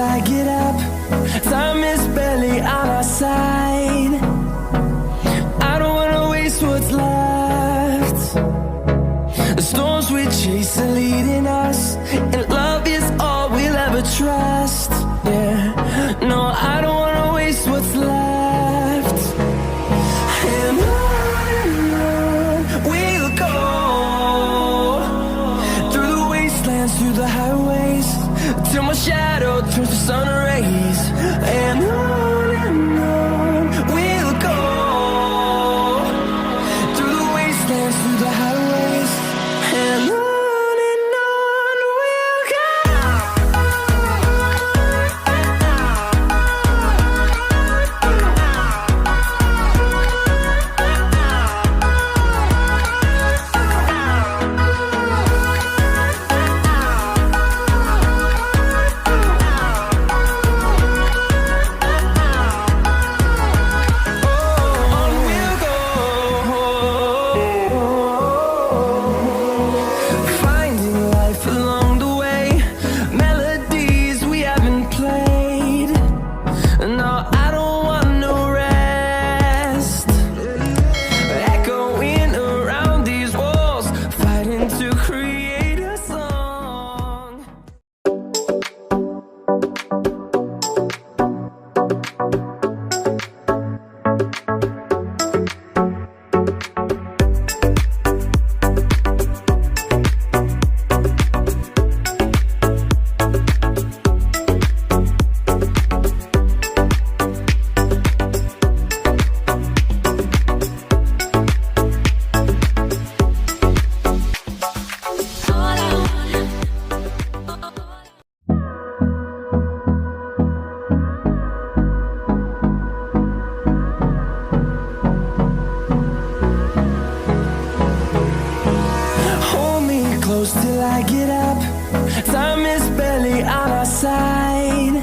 I get up. Time is barely on our side. I don't wanna waste what's left. The storms we chase are leading us, and love is all we'll ever trust. Yeah, no, I don't wanna waste what's left. And on we'll go, through the wastelands, through the highways, till my shadow turns to sun rays. And on we'll go, through the wastelands, through the highways, and on we'll go. Close till I get up. Time is barely on our side.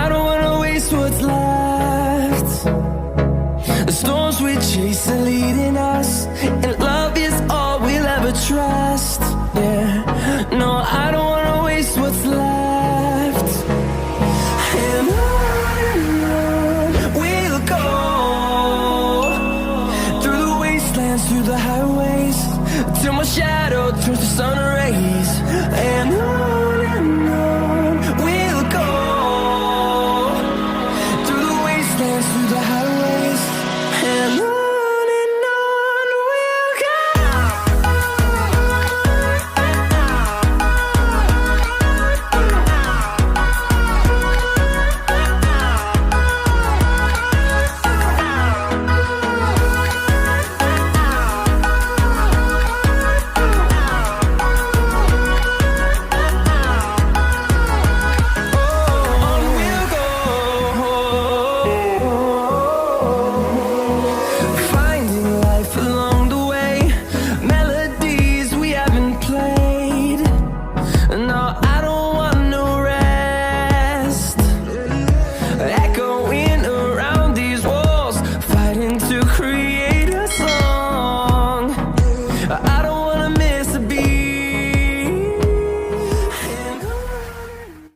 I don't wanna waste what's left. The storms we chase are leading us, and love is all we'll ever trust. Yeah, no, I don't wanna waste what's left. And on we'll go, through the wastelands, through the highways, till my shadow turns to sun rays. And on